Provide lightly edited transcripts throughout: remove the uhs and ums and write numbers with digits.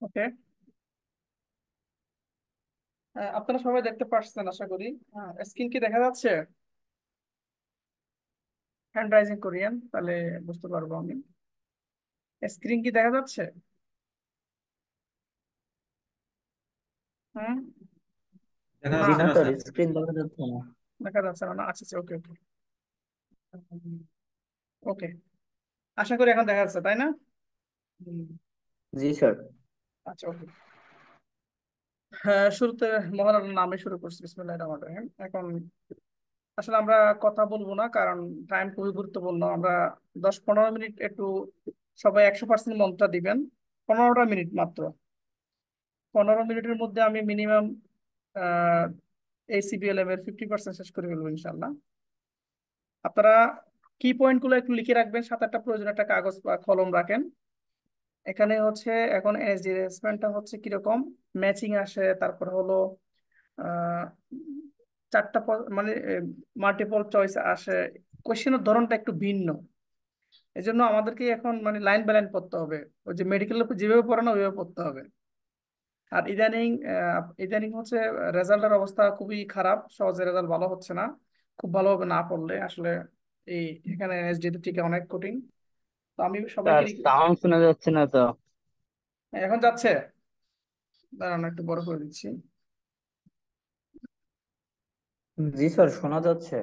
ওকে। আপনারা সবাই দেখতে পাচ্ছেন আশা করি। স্ক্রিন কি দেখা যাচ্ছে? হ্যান্ড রাইজিং কোরিয়ান তাহলে বুঝতে পারবো আমি। স্ক্রিন কি দেখা যাচ্ছে? হুম। দেখা না, যাচ্ছে না না স্যার, স্যার। স্ক্রিন দেখা যাচ্ছে না। দেখা যাচ্ছে না। আচ্ছা আচ্ছা, ওকে ওকে। ওকে, আশা করি এখন দেখা যাচ্ছে, তাই না? হুম। জি স্যার। আচ্ছা, ওকে। হ্যাঁ, শুরুতে মহান আল্লাহর নামে শুরু করছি, বিসমিল্লাহির রহমানির রহিম। এখন আসলে আমরা কথা বলবো না, কারণ টাইম খুবই গুরুত্বপূর্ণ। আমরা 10-15 মিনিট একটু সবাই 100% মনটা দিবেন। 15টা মিনিট মাত্র। 15 মিনিটের মধ্যে আমি মিনিমাম এই সিবিএলএম এর 50% শেষ করে ফেলবো ইনশাল্লাহ। আপনারা কি পয়েন্ট গুলো একটু লিখে রাখবেন, 7-8টা প্রয়োজন একটা কাগজ বা কলম রাখেন। এখানে হচ্ছে এখন এনএসডি অ্যাসেসমেন্টটা হচ্ছে কিরকম ম্যাচিং আসে, তারপর হলো আহ, মানে মাল্টিপল চয়েস আসে। কোশ্চেনের ধরনটা একটু ভিন্ন। এজন্য আমাদেরকে এখন মানে লাইন বাই লাইন পড়তে হবে। ওই যে মেডিকেল যেভাবে পড়ানো ওইভাবে পড়তে হবে। আর ইদানিং ইদানিং হচ্ছে রেজাল্টের অবস্থা খুবই খারাপ, সহজে রেজাল্ট ভালো হচ্ছে না। খুব ভালোভাবে না পড়লে আসলে এই এখানে এনএসডি টিকা অনেক কঠিন। তো আমি সবাইকে স্যার সাউন্ড শোনা যাচ্ছে না তো। এখন যাচ্ছে, দাঁড়ান একটু বড় করে দিচ্ছি। জি স্যার, শোনা যাচ্ছে।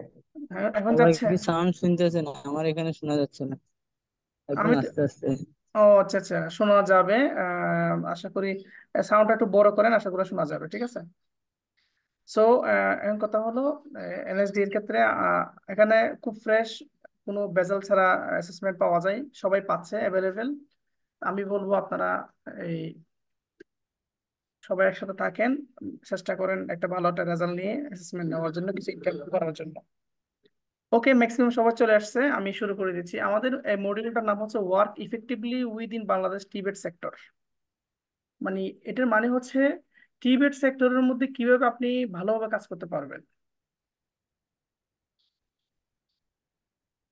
হ্যাঁ, এখন সবাই যাচ্ছে। কি সাউন্ড শুনতেছে না? আমার এখানে শোনা যাচ্ছে না, একদম আমি তো, আস্তে আস্তে। ও আচ্ছা আচ্ছা, শোনা যাবে। আশা করি সাউন্ডটা একটু বড় করেন, আশা করি শোনা যাবে, ঠিক আছে। সো এখন কথা হলো এনএসডি এর ক্ষেত্রে এখানে খুব ফ্রেশ, কোনো ভেজাল ছাড়া অ্যাসেসমেন্ট পাওয়া যায়, সবাই পাচ্ছে অ্যাভেলেবেল। আমি বলবো আপনারা এই সবাই একসাথে থাকেন, চেষ্টা করেন একটা ভালো একটা রেজাল্ট নিয়ে অ্যাসেসমেন্ট নেওয়ার জন্য, কিছু ইনকাম করার জন্য। ওকে, ম্যাক্সিমাম সবাই চলে আসছে, আমি শুরু করে দিচ্ছি। আমাদের এই মডিউলটার নাম হচ্ছে work effectively with in Bangladesh Tibet sector. মানে এটার মানে হচ্ছে টিবেট সেক্টরের মধ্যে কিভাবে আপনি ভালোভাবে কাজ করতে পারবেন।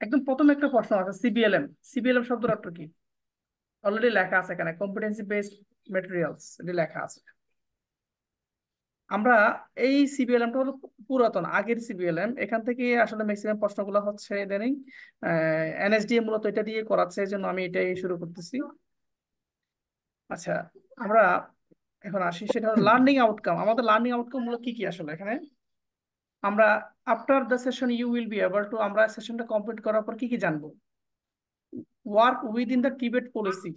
একদম প্রথম একটা প্রশ্ন আছে, সিবিএলএম। সিবিএলএম শব্দের অর্থ কি? অলরেডি লেখা আছে এখানে, কম্পিটেন্সি বেসড ম্যাটেরিয়ালস, এটি লেখা আছে। আমরা এই সিবিএলএমটা হলো পুরাতন আগের সিবিএলএম, এখান থেকে আসলে ম্যাক্সিমাম প্রশ্নগুলো হচ্ছে ইদানিং এনএসডি মূলত এটা দিয়ে করাচ্ছে, এই জন্য আমি এটাই শুরু করতেছি। আচ্ছা, আমরা এখন আসি, সেটা হলো লার্নিং আউটকাম। আমাদের লার্নিং আউটকাম গুলো কি কি আসলে এখানে? আমরা after the session you will be able to, আমরা সেশনটা কমপ্লিট করার পর কি কি জানবো? Work within the Tibet policy.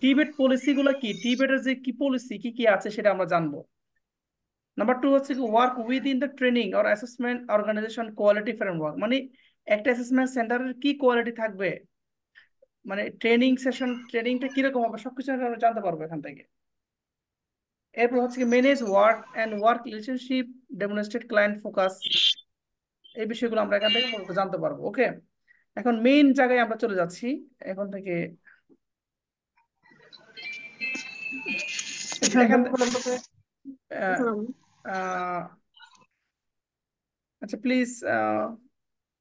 Tibet policy গুলো কি, টিবেটের যে কি পলিসি কি কি আছে সেটা আমরা জানবো। নাম্বার টু হচ্ছে কি work within the training or assessment organisation quality framework. মানে একটা অ্যাসেসমেন্ট সেন্টারের কি কোয়ালিটি থাকবে, মানে ট্রেনিং সেশন ট্রেনিংটা কিরকম হবে, সবকিছু আমরা জানতে পারবো এখান থেকে। এরপর হচ্ছে কি manage work and work relationship, demonstrate client focus. এই বিষয়গুলো আমরা এখান থেকে মূলত জানতে পারবো। ওকে, এখন মেইন জায়গায় আমরা চলে যাচ্ছি এখন থেকে। এখান আহ, আহ, আচ্ছা প্লিজ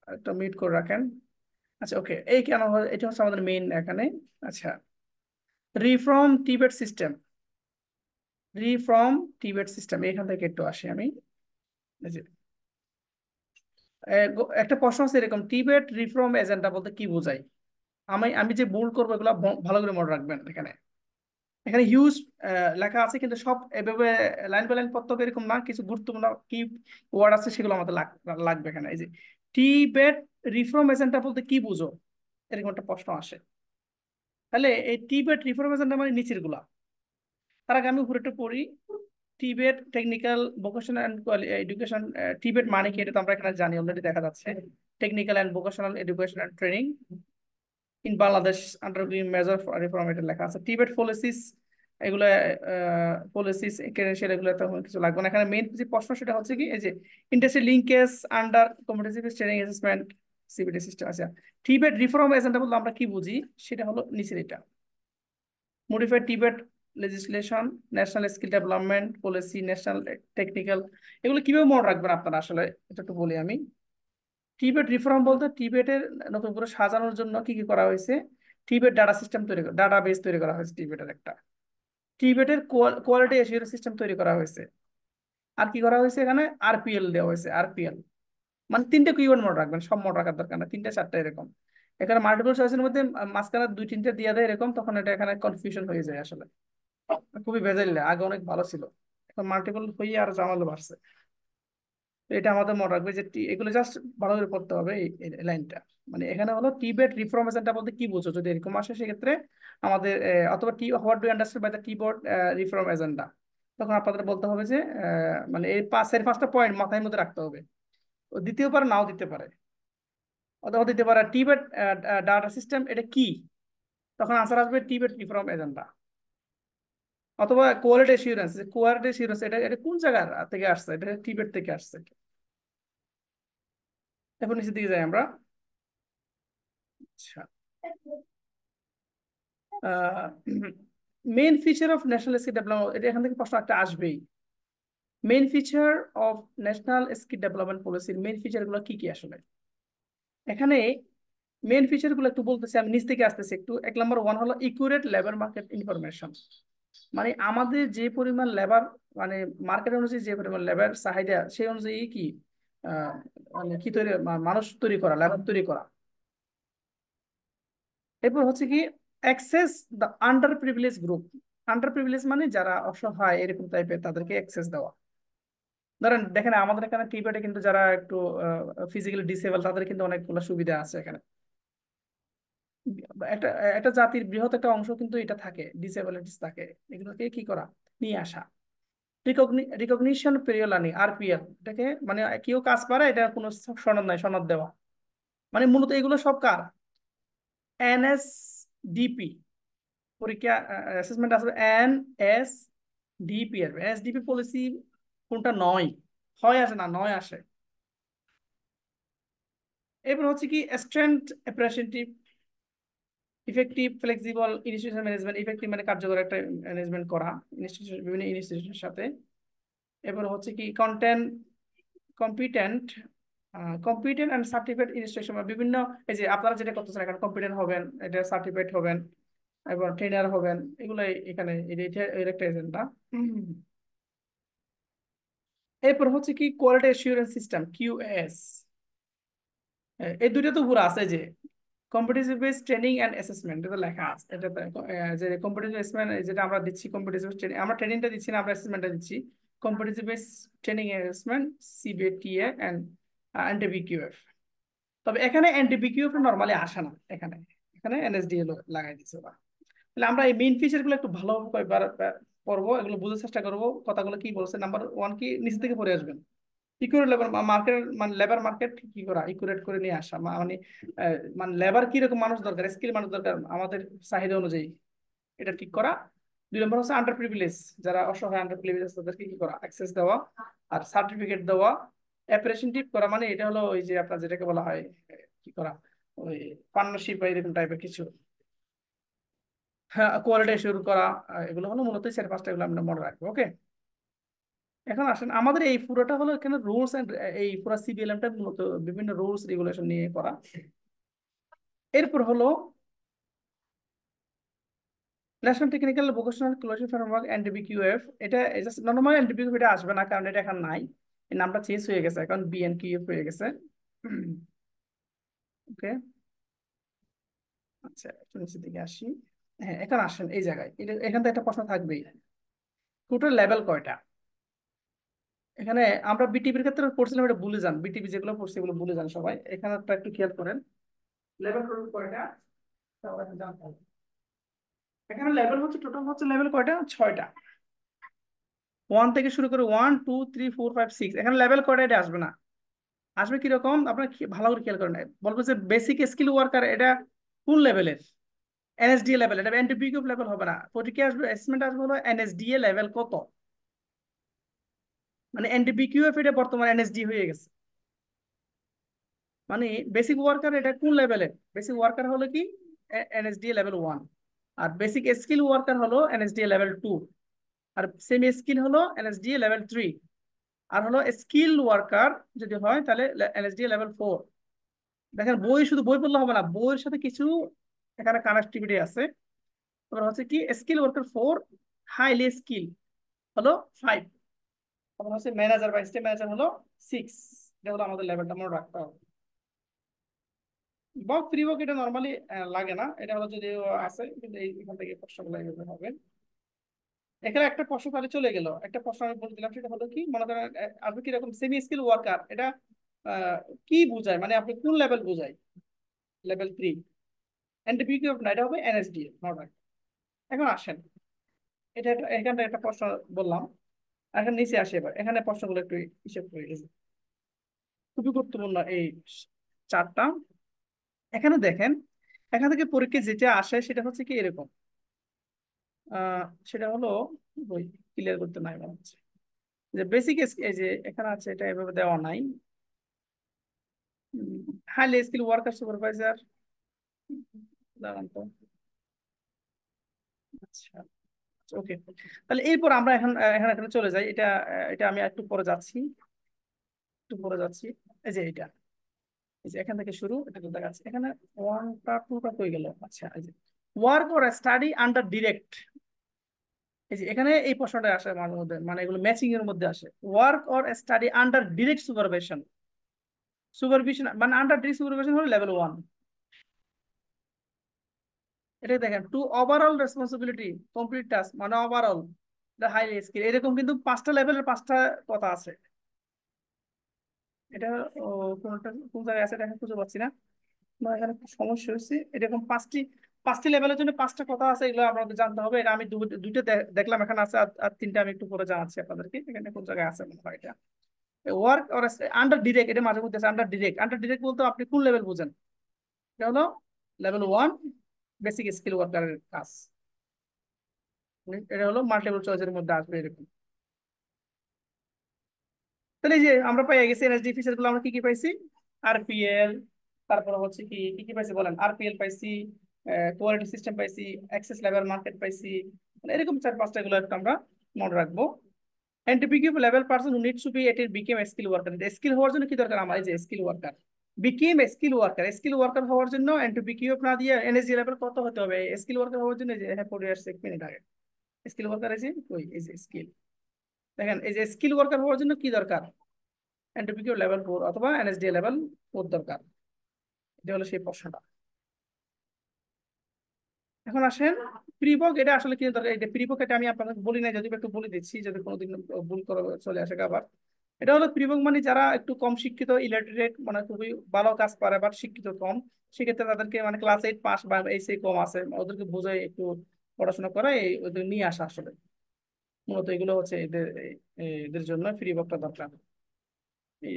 একটা মিউট করে রাখেন। আচ্ছা, ওকে, এই কেন এটা হচ্ছে আমাদের মেইন এখানে। আচ্ছা, reform Tibet system. Reform Tibet system, এখান থেকে একটু আসি আমি। এই যে, একটা প্রশ্ন আছে এরকম, টিবেট রিফর্ম এজেন্ডা বলতে কি বোঝায়? আমি আমি যে ভুল করবো এগুলো ভালো করে মনে রাখবেন। এখানে এখানে হিউজ লেখা আছে, কিন্তু সব এভাবে লাইন বাই লাইন পড়তে হবে এরকম না, কিছু গুরুত্বপূর্ণ কি ওয়ার্ড আছে সেগুলো আমাদের লাগবে এখানে। এই যে টিবেট রিফর্ম এজেন্ডা বলতে কি বুঝো, এরকম একটা প্রশ্ন আসে। তাহলে এই টিবেট রিফর্ম এজেন্ডা মানে নিচের গুলা। তার আগে আমি উপরে একটু পড়ি। Tibet technical vocational and education. Tibet মানে কি এটা তো আমরা এখানে জানি, অলরেডি দেখা যাচ্ছে। Technical and vocational education and training in Bangladesh undergoing major reform, এটা লেখা আছে। টিবেট পলিসিস, এগুলো পলিসিস ক্রেডেনশিয়াল, এগুলো তেমন কিছু লাগবে না। এখানে মেইন যে প্রশ্ন সেটা হচ্ছে কি, এই যে industry linkage under competitive training assessment CBT system. আছে টিবেট রিফর্ম এজেন্ডা বলতে আমরা কি বুঝি, সেটা হলো নিচের এটা। Modified Tibet legislation, national skill development policy, national technical. এগুলো কিভাবে মনে রাখবেন আপনারা আসলে, এটা একটু বলি আমি। টিবেট রিফর্ম বলতে টিবেটের নতুন করে সাজানোর জন্য কি কি করা হয়েছে। টিবেট ডাটা সিস্টেম তৈরি, ডাটা বেস তৈরি করা হয়েছে টিবেটের একটা। টিবেটের কোয়ালিটি এসিউরেন্স সিস্টেম তৈরি করা হয়েছে। আর কি করা হয়েছে এখানে, আরপিএল দেওয়া হয়েছে, আরপিএল। মানে তিনটে কিওয়ার্ড মোড রাখবেন, সব মোড রাখার দরকার না, তিনটে চারটে এরকম। এখানে মাল্টিপল চয়েসের মধ্যে মাঝখানে দুই তিনটে দিয়ে দেয় এরকম, তখন এটা এখানে কনফিউশন হয়ে যায় আসলে। খুবই ভেজাইল, আগে অনেক ভালো ছিল, এখন মাল্টিপল হয়ে আর জামালো বাড়ছে। তো এটা আমাদের মনে রাখবে যে এগুলো জাস্ট ভালো করে পড়তে হবে এই লাইনটা। মানে এখানে হলো টিবেট রিফর্ম এজেন্ডা বলতে কি বুঝো, যদি এরকম আসে সেক্ষেত্রে আমাদের অথবা what do understand by the টিবেট রিফর্ম এজেন্ডা, তখন আপনাদের বলতে হবে যে মানে এই পাঁচটা পয়েন্ট মাথায় মধ্যে রাখতে হবে। ও দিতেও পারে, নাও দিতে পারে, অথবা দিতে পারে টিবেট ডাটা সিস্টেম এটা কি, তখন আনসার আসবে টিবেট রিফর্ম এজেন্ডা। অথবা কোয়ালিটি অ্যাসিউরেন্স এটা এটা কোন জায়গা থেকে আসছে, এটা টিবেট থেকে আসছে। এখন নিচের দিকে যাই আমরা। আচ্ছা, main feature of national skill development, এটা এখান থেকে প্রশ্ন একটা আসবেই। Main feature of national skill development পলিসির মেইন ফিচার গুলো কি কি আসলে এখানে। মেইন ফিচার গুলো একটু বলতেছি, আমি নিচ থেকে আসতেছি একটু। 1 নম্বর হলো ইকুরেট লেবার মার্কেট ইনফরমেশন। মানে আমাদের যে পরিমাণ লেবার, মানে মার্কেট অনুযায়ী যে পরিমাণ লেবার চাহিদা, সেই অনুযায়ী কি আহ, মানে কি তৈরি, মানুষ তৈরি করা, লেবার তৈরি করা। এরপর হচ্ছে কি access the under privilege group. Under privilege মানে যারা অসহায় এরকম টাইপের, তাদেরকে অ্যাক্সেস দেওয়া। ধরেন দেখেন আমাদের এখানে টিবেটে কিন্তু যারা একটু ফিজিক্যালি ডিসেবল, তাদের কিন্তু অনেকগুলো সুবিধা আছে এখানে। একটা একটা জাতির বৃহৎ একটা অংশ কিন্তু এটা থাকে, ডিসেবিলিটিস থাকে, এগুলোকে কি করা, নিয়ে আসা। রিকগনিশন পেরিওলানি, আরপিএল, এটাকে মানে কেউ কাজ পারে, এটা কোনো সনদ নাই, সনদ দেওয়া। মানে মূলত এগুলো সব কার, এনএসডিপি পরীক্ষা অ্যাসেসমেন্ট আসবে এনএসডিপি আসবে। এনএসডিপি পলিসি কোনটা নয়, হয় আসে না, নয় আসে। এরপর হচ্ছে কি স্ট্রেন্থ অ্যাপ্রেসেন্টিভ, effective flexible institution management. Effective মানে কার্যকর একটা ম্যানেজমেন্ট করা ইনস্টিটিউশন, বিভিন্ন ইনস্টিটিউশনের সাথে। এরপর হচ্ছে কি content competent, competent and certificate institution, বিভিন্ন এই যে আপনারা যেটা করতেছেন এখানে কম্পিটেন্ট হবেন, এটা সার্টিফিকেট হবেন, এবার ট্রেনার হবেন, এগুলো এখানে এর একটা এজেন্ডা। এরপর হচ্ছে কি কোয়ালিটি অ্যাসুরেন্স সিস্টেম, কিউএস। এই দুইটা তো পুরো আছে যে competitive base training and assessment, এটা লেখা আছে এটাতে। যে কম্পিটিটিভ অ্যাসেসমেন্ট যেটা আমরা দিচ্ছি, কম্পিটিটিভ ট্রেনিং, আমরা ট্রেনিংটা দিচ্ছি না, আমরা অ্যাসেসমেন্টটা দিচ্ছি। Competitive base training assessment, CBTA and NTVQF. তবে এখানে এনটিবিকিউএফ নরমালি আসে না, এখানে এখানে এনএসডিএল লাগাই দিচ্ছে ওরা। তাহলে আমরা এই মেইন ফিচার গুলো একটু ভালোভাবে কয়েকবার পড়বো, এগুলো বুঝার চেষ্টা করবো কথাগুলো কি বলছে। নাম্বার ওয়ান কি, নিচে থেকে পড়ে আসবেন। ইকুরেট লেবার মার্কেট, মানে লেবার মার্কেট কি করা, ইকুরেট করে নিয়ে আসা, মানে মানে লেবার কিরকম মানুষ দরকার, স্কিল মানুষ দরকার আমাদের চাহিদা অনুযায়ী, এটা ঠিক করা। 2 নম্বর হচ্ছে আন্ডার প্রিভিলেজ, যারা অসহায় আন্ডার প্রিভিলেজ, তাদেরকে কি করা, অ্যাক্সেস দেওয়া আর সার্টিফিকেট দেওয়া। অ্যাপ্রেন্টিসশিপ করা মানে এটা হলো ওই যে আপনার যেটাকে বলা হয় কি করা, ওই পার্টনারশিপ বা এরকম টাইপের কিছু। হ্যাঁ, কোয়ালিটি শুরু করা। এগুলো হলো মূলত 4-5টা, এগুলো আমরা মনে রাখবো। ওকে, এখন আসেন আমাদের এই পুরোটা হলো এখানে রুলস এন্ড, এই পুরো সিবিএলএমটা মূলত বিভিন্ন রুলস রেগুলেশন নিয়ে করা। এরপর হলো national technical vocational closing framework NTVQF. এটা নর্মাল এনডিবিকিউএফ এটা আসবে না, কারণ এটা এখন নাই, এই নামটা চেঞ্জ হয়ে গেছে, এখন বিএনকিউএফ হয়ে গেছে। ওকে, আচ্ছা একটু নিচের দিকে আসি। হ্যাঁ, এখন আসেন এই জায়গায়, এখান থেকে একটা প্রশ্ন থাকবেই, টোটাল লেভেল কয়টা। এখানে আমরা বিটিভির ক্ষেত্রে পড়ছিলাম, এটা ভুলে যান, বিটিভি যেগুলো পড়ছে এগুলো ভুলে যান সবাই, এখানে একটা একটু খেয়াল করেন লেভেল টোটাল কয়টা, তাহলে জানতে হবে। এখানে লেভেল হচ্ছে, টোটাল হচ্ছে লেভেল কয়টা, 6টা। 1 থেকে শুরু করে 1 2 3 4 5 6, এখানে লেভেল কয়টা এটা আসবে না। আসবে কিরকম, আপনার ভালো করে খেয়াল করেন, বলবো যে বেসিক স্কিল ওয়ার্কার, এটা কোন লেভেলের, এনএসডিএ লেভেল, এটা এনটিপিকিউ লেভেল হবে না। পরীক্ষা আসবে, অ্যাসেসমেন্ট আসবে হলো এনএসডিএ লেভেল কত, মানে এনটিপিকিউএফ এটা বর্তমানে এনএসডি হয়ে গেছে। মানে বেসিক ওয়ার্কার এটা কোন লেভেলের, বেসিক ওয়ার্কার হলো কি এনএসডিএ লেভেল 1, আর বেসিক স্কিল ওয়ার্কার হলো এনএসডিএ লেভেল 2, আর সেমি স্কিল হলো এনএসডিএ লেভেল 3, আর হলো স্কিল ওয়ার্কার যদি হয় তাহলে এনএসডিএ লেভেল 4। দেখেন বই শুধু বই পড়লে হবে না, বইয়ের সাথে কিছু এখানে কানেক্টিভিটি আছে। এবার হচ্ছে কি স্কিল ওয়ার্কার 4, হাইলি স্কিল হলো 5, তখন হচ্ছে ম্যানেজার বা স্টেট ম্যানেজার হলো 6। এটা হলো আমাদের লেভেলটা মনে রাখতে হবে। বক ফ্রি বক এটা নর্মালি লাগে না, এটা হলো যদি আছে, কিন্তু এখান থেকে প্রশ্নগুলো এইভাবে হবে। এখানে একটা প্রশ্ন তাহলে চলে গেল, একটা প্রশ্ন আমি বলে দিলাম, সেটা হলো কি, মনে করেন আপনি কিরকম সেমি স্কিল ওয়ার্কার, এটা আহ, কি বোঝায়, মানে আপনি কোন লেভেল বোঝায়? লেভেল 3। এনটিপিকিউ না, এটা হবে এনএসডি নট রাইট। এখন আসেন, এখানটা একটা প্রশ্ন বললাম। এখন নিচে আসে, এবার এখানে প্রশ্নগুলো একটু হিসেব করে গেছে, খুবই গুরুত্বপূর্ণ এই চারটা। এখানে দেখেন, এখান থেকে পরীক্ষা যেটা আসে সেটা হচ্ছে কি এরকম, আহ সেটা হলো, বই ক্লিয়ার করতে নাই মনে হচ্ছে, যে বেসিক, এই যে এখানে আছে এটা এভাবে দেওয়া নাই, হাইলি স্কিল ওয়ার্কার সুপারভাইজার, দাঁড়ান তো, আচ্ছা, ওকে। তাহলে এরপর আমরা এখন এখানে চলে যাই, এটা আমি একটু পরে যাচ্ছি, একটু পরে যাচ্ছি। এই যে এটা, এই যে এখান থেকে শুরু, এটা তো দেখাচ্ছে এখানে, ওয়ানটা টুটা হয়ে গেল। আচ্ছা, এই যে work or study under direct, এই যে এখানে এই প্রশ্নটা আসে মাঝে মধ্যে, মানে এগুলো ম্যাচিং এর মধ্যে আসে। Work or study under direct supervision, supervision মানে আন্ডার ডিরেক্ট সুপারভিশন হলো লেভেল 1। এটা দেখেন, to overall responsibility complete task মানে ওভারঅল হাইলি স্কিল, এরকম কিন্তু 5টা লেভেলের 5টা কথা আছে। এটা ও, কোনটা কোন জায়গায় আছে এটা এখন খুঁজে পাচ্ছি না, আমার এখানে একটু সমস্যা হয়েছে। এরকম পাঁচটি লেভেলের জন্য 5টা কথা আছে, এগুলো আমাদের জানতে হবে। এটা আমি দুইটা দেখলাম এখানে আছে, আর তিনটা আমি একটু পরে জানাচ্ছি আপনাদেরকে, এখানে কোন জায়গায় আছে মনে হয় এটা। ওয়ার্ক অর আন্ডার ডিরেক্ট, এটা মাঝে মধ্যে আন্ডার ডিরেক্ট, আন্ডার ডিরেক্ট বলতে আপনি কোন লেভেল বুঝেন? এটা হলো লেভেল 1, বেসিক স্কিল ওয়ার্কারের কাজ। এটা হলো মাল্টিপল চয়েসের মধ্যে আসবে এরকম। তাহলে এই যে আমরা পাই গেছি এনএসডি ফিচার গুলো, আমরা কি কি পাইছি? আরপিএল, তারপর হচ্ছে কি কি কি পাইছি বলেন? আরপিএল পাইছি, কোয়ালিটি সিস্টেম পাইছি, অ্যাক্সেস লেভেল মার্কেট পাইছি, মানে এরকম 4-5টা গুলো একটু আমরা মনে রাখবো। NTPQ level person who needs to be at become a skill worker, skill হওয়ার জন্য কি দরকার আমার? এই যে skill worker, become a skill worker, skill worker হওয়ার জন্য এনটিপিকিউ না দিয়ে এনএসডি লেভেল কত হতে হবে? স্কিল ওয়ার্কার হওয়ার জন্য, এই যে হ্যাঁ পড়ে আসছে 1 মিনিট আগে, স্কিল ওয়ার্কার এই যে ওই এই যে স্কিল, দেখেন এই যে স্কিল ওয়ার্কার হওয়ার জন্য কি দরকার? এনটিপিকিউ লেভেল 4 অথবা এনএসডি লেভেল 4 দরকার। এটা হলো সেই প্রশ্নটা। এখন আসেন প্রিভক, এটা আসলে কি দরকার? এটা প্রিভক, এটা আমি আপনাকে বলি না, যদি একটু বলে দিচ্ছি, যদি কোনোদিন ভুল করে চলে আসে আবার। এটা হলো প্রিভক মানে যারা একটু কম শিক্ষিত, ইলিটারেট, মানে খুবই ভালো কাজ পারে বাট শিক্ষিত কম, সেক্ষেত্রে তাদেরকে মানে ক্লাস 8 পাস বা এইচএসসি কম আছে, ওদেরকে বোঝায় একটু পড়াশোনা করে ওদের নিয়ে আসা আসলে, মূলত এগুলো হচ্ছে এদের জন্য প্রিভকটা দরকার। এই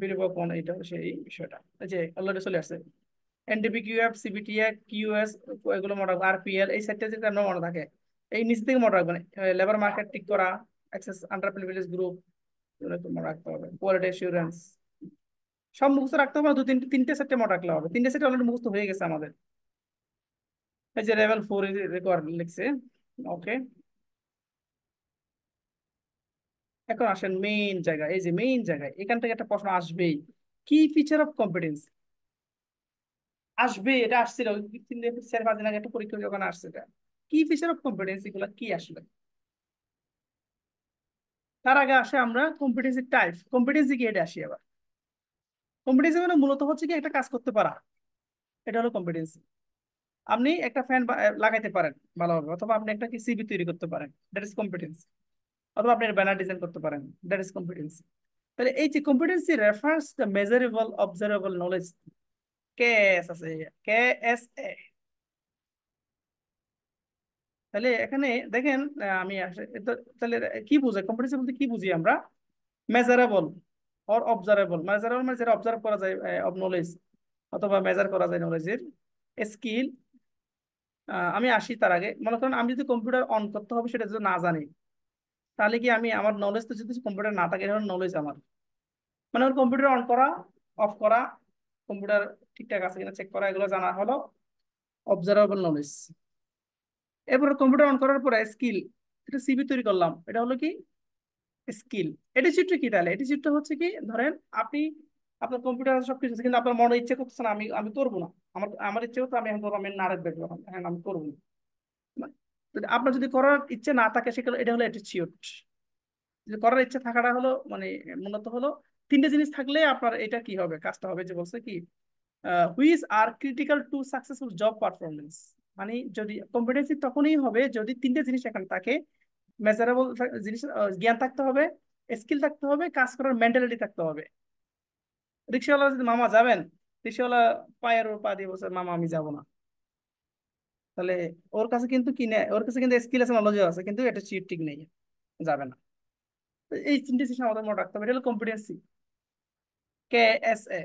প্রিভক মানে এটা সেই বিষয়টা, এই যে অলরেডি চলে আসছে। এনডিপিকিউএফ, সিবিটিএ, কিউএস, এগুলো মনে রাখবো। আরপিএল, এই সেটটা যদি আপনার মনে থাকে, এই নিচ থেকে মনে রাখবেন। লেবার মার্কেট ঠিক করা, অ্যাক্সেস আন্ডার প্রিভিলেজ গ্রুপ, এগুলো একটু মনে রাখতে হবে। কোয়ালিটি অ্যাসুরেন্স, সব মুখস্থ রাখতে হবে না, তিনটে সেটে মনে রাখলে হবে। তিনটে সেট অলরেডি মুখস্থ হয়ে গেছে আমাদের। এই যে লেভেল 4 রেকোয়ার লিখছে, ওকে। এখন আসেন মেইন জায়গা, এই যে মেইন জায়গায় এখান থেকে একটা প্রশ্ন আসবেই, কি ফিচার অফ কম্পিটেন্স আসবে, এটা আসছিল 3-4-5 দিন আগে একটা পরীক্ষা যখন আসছে, এটা কি ফিচার অফ কম্পিটেন্স, এগুলো কি আসলে? তার আগে আসে আমরা কম্পিটেন্সি টাইপ, কম্পিটেন্সি কি এটা আসি আবার। কম্পিটেন্সি মানে মূলত হচ্ছে কি একটা কাজ করতে পারা, এটা হলো কম্পিটেন্সি। আপনি একটা ফ্যান লাগাইতে পারেন ভালোভাবে, অথবা আপনি একটা কি সিভি তৈরি করতে পারেন, দ্যাট ইজ কম্পিটেন্সি। অথবা আপনি ব্যানার ডিজাইন করতে পারেন, দ্যাট ইজ কম্পিটেন্সি। তাহলে এই যে competency refers the measurable observable knowledge, K S আছে, কে এস এ। তাহলে এখানে দেখেন, আমি তাহলে কি বুঝাই কম্পিটেন্সি বলতে, কি বুঝি আমরা? মেজারেবল অর অবজারেবল, মেজারেবল মানে যেটা অবজার্ভ করা যায় অব নলেজ, অথবা মেজার করা যায় নলেজের। স্কিল, আমি আসি তার আগে, মনে করেন আমি যদি কম্পিউটার অন করতে হবে সেটা যদি না জানি, তাহলে কি আমি, আমার নলেজ তো যদি কম্পিউটার না থাকে, এটা নলেজ আমার, মানে ওর কম্পিউটার অন করা, অফ করা, কম্পিউটার ঠিকঠাক আছে কিনা চেক করা, এগুলো জানা হলো অবজারভেবল নলেজ। এরপর কম্পিউটার অন করার পরে স্কিল, এটা সিভি তৈরি করলাম, এটা হলো কি স্কিল। অ্যাটিটিউডটা কি তাহলে? অ্যাটিটিউডটা হচ্ছে কি, ধরেন আপনি, আপনার কম্পিউটার সবকিছু আছে, কিন্তু আপনার মনে ইচ্ছে করতেছে না, আমি আমি করবো না, আমার আমার ইচ্ছে করতে আমি এখন করবো, আমি না রাখবো, হ্যাঁ আমি করবো না। আপনার যদি করার ইচ্ছে না থাকে সেগুলো, এটা হলো অ্যাটিটিউড। যে করার ইচ্ছে থাকাটা হলো মানে মূলত হলো তিনটে জিনিস থাকলে আপনার এটা কি হবে, কাজটা হবে। যে বলছে কি, which are critical to successful job performance. মানে যদি কম্পিটেন্সি তখনই হবে যদি তিনটে জিনিস এখানে থাকে। মেজারেবল জিনিস, জ্ঞান থাকতে হবে, স্কিল থাকতে হবে, কাজ করার মেন্টালিটি থাকতে হবে। রিক্সাওয়ালা যদি মামা যাবেন, রিক্সাওয়ালা পায়ের ওর পা দিয়ে বলছে মামা আমি যাবো না, তাহলে ওর কাছে কিন্তু কি নেই, ওর কাছে কিন্তু স্কিল আছে, নলেজ আছে, কিন্তু এটা ঠিক নেই, যাবে না। তো এই তিনটে জিনিস আমাদের মনে রাখতে হবে, এটা হলো competency. K S A,